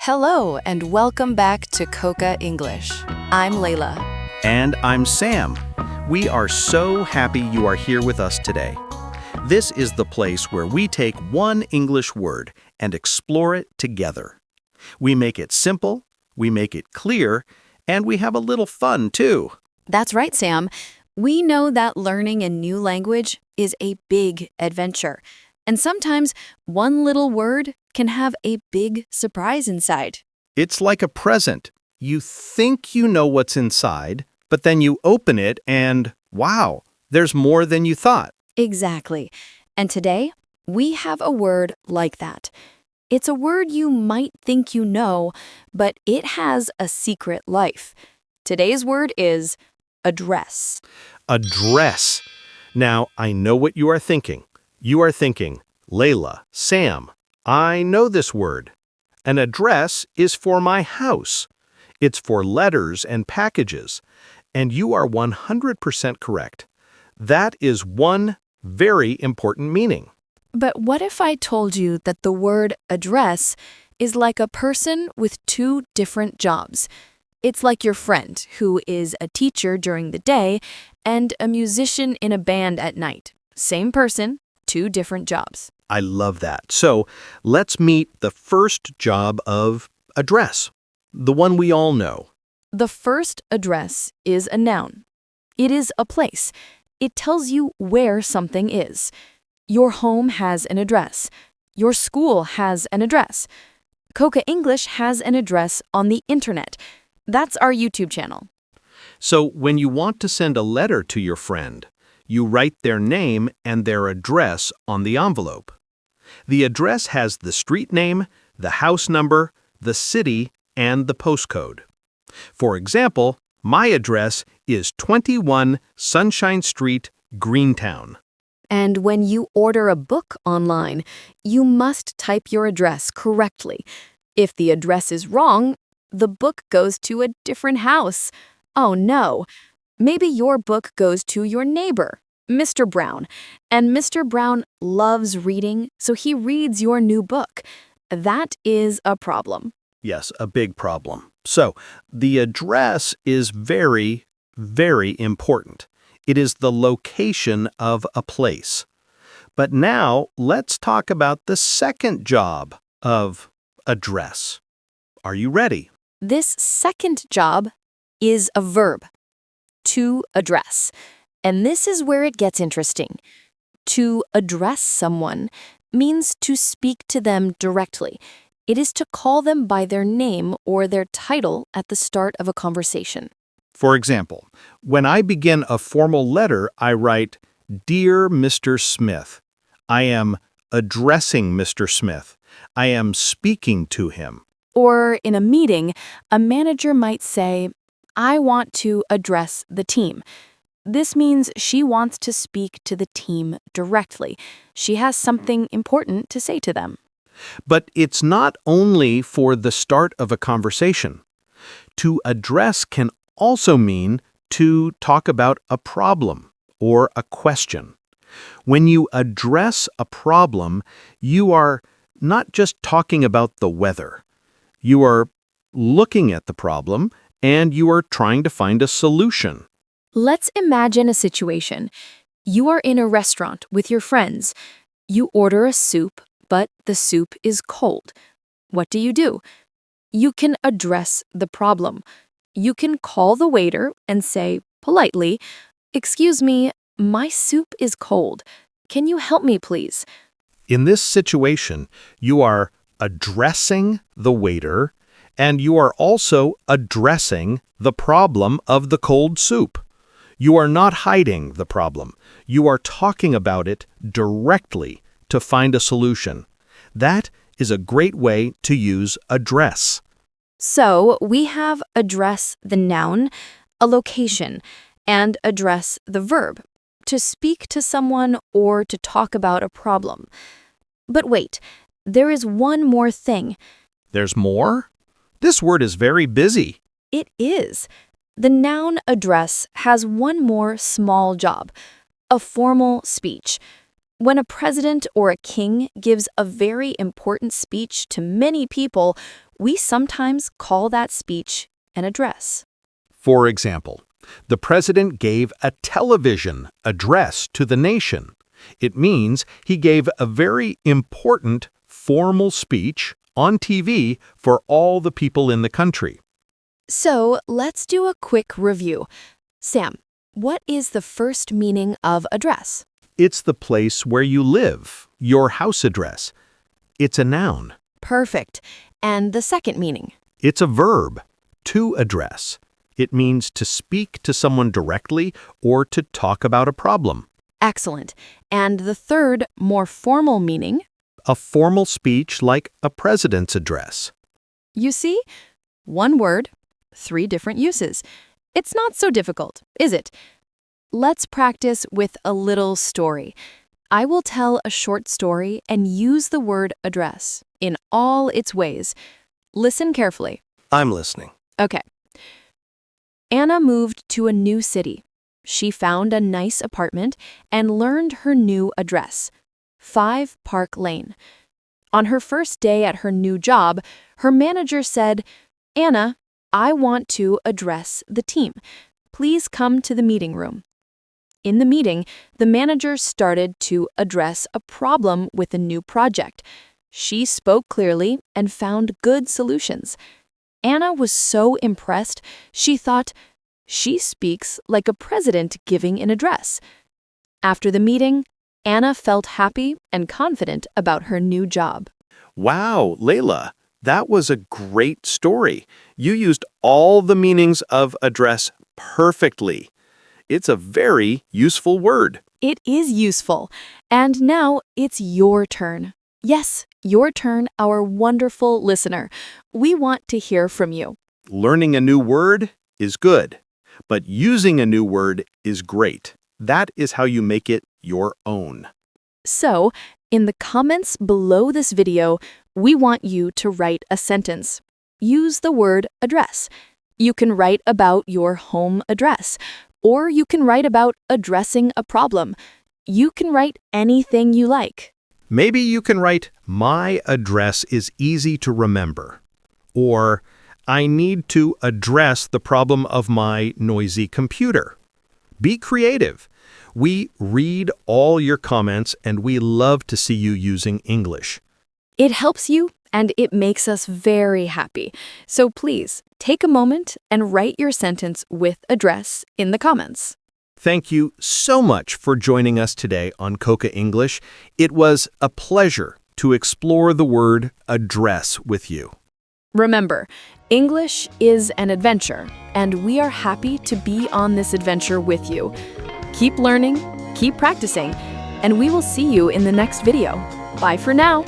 Hello and welcome back to Coca English. I'm Layla. And I'm Sam. We are so happy you are here with us today. This is the place where we take one English word and explore it together. We make it simple, we make it clear, and we have a little fun too. That's right, Sam. We know that learning a new language is a big adventure. And sometimes one little word can have a big surprise inside. It's like a present. You think you know what's inside, but then you open it and, wow, there's more than you thought. Exactly. And today, we have a word like that. It's a word you might think you know, but it has a secret life. Today's word is address. Address. Now, I know what you are thinking. You are thinking, Layla, Sam, I know this word. An address is for my house. It's for letters and packages. And you are 100% correct. That is one very important meaning. But what if I told you that the word address is like a person with two different jobs? It's like your friend who is a teacher during the day and a musician in a band at night. Same person, two different jobs. I love that. So let's meet the first job of address, the one we all know. The first address is a noun. It is a place. It tells you where something is. Your home has an address. Your school has an address. Coca English has an address on the internet. That's our YouTube channel. So when you want to send a letter to your friend, you write their name and their address on the envelope. The address has the street name, the house number, the city, and the postcode. For example, my address is 21 Sunshine Street, Greentown. And when you order a book online, you must type your address correctly. If the address is wrong, the book goes to a different house. Oh no! Maybe your book goes to your neighbor, Mr. Brown, and Mr. Brown loves reading, so he reads your new book. That is a problem. Yes, a big problem. So, the address is very, very important. It is the location of a place. But now, let's talk about the second job of address. Are you ready? This second job is a verb, to address. And this is where it gets interesting. To address someone means to speak to them directly. It is to call them by their name or their title at the start of a conversation. For example, when I begin a formal letter, I write, Dear Mr. Smith. I am addressing Mr. Smith. I am speaking to him. Or in a meeting, a manager might say, I want to address the team. This means she wants to speak to the team directly. She has something important to say to them. But it's not only for the start of a conversation. To address can also mean to talk about a problem or a question. When you address a problem, you are not just talking about the weather. You are looking at the problem and you are trying to find a solution. Let's imagine a situation. You are in a restaurant with your friends. You order a soup, but the soup is cold. What do? You can address the problem. You can call the waiter and say politely, Excuse me, my soup is cold. Can you help me, please? In this situation, you are addressing the waiter and you are also addressing the problem of the cold soup. You are not hiding the problem. You are talking about it directly to find a solution. That is a great way to use address. So we have address the noun, a location, and address the verb, to speak to someone or to talk about a problem. But wait, there is one more thing. There's more? This word is very busy. It is. The noun address has one more small job, a formal speech. When a president or a king gives a very important speech to many people, we sometimes call that speech an address. For example, the president gave a television address to the nation. It means he gave a very important, formal speech on TV for all the people in the country. So let's do a quick review. Sam, what is the first meaning of address? It's the place where you live, your house address. It's a noun. Perfect. And the second meaning? It's a verb, to address. It means to speak to someone directly or to talk about a problem. Excellent. And the third, more formal meaning? A formal speech like a president's address. You see? One word, 3 different uses. It's not so difficult, is it? Let's practice with a little story. I will tell a short story and use the word address in all its ways. Listen carefully. I'm listening. Okay. Anna moved to a new city. She found a nice apartment and learned her new address, 5 Park Lane. On her first day at her new job, her manager said, "Anna, I want to address the team. Please come to the meeting room." In the meeting, the manager started to address a problem with a new project. She spoke clearly and found good solutions. Anna was so impressed, she thought, she speaks like a president giving an address. After the meeting, Anna felt happy and confident about her new job. Wow, Layla, that was a great story. You used all the meanings of address perfectly. It's a very useful word. It is useful. And now it's your turn. Yes, your turn, our wonderful listener. We want to hear from you. Learning a new word is good, but using a new word is great. That is how you make it your own. So, in the comments below this video, we want you to write a sentence. Use the word address. You can write about your home address, or you can write about addressing a problem. You can write anything you like. Maybe you can write, "My address is easy to remember," or "I need to address the problem of my noisy computer." Be creative. We read all your comments and we love to see you using English. It helps you and it makes us very happy. So please, take a moment and write your sentence with address in the comments. Thank you so much for joining us today on Coca English. It was a pleasure to explore the word address with you. Remember, English is an adventure, and we are happy to be on this adventure with you. Keep learning, keep practicing, and we will see you in the next video. Bye for now.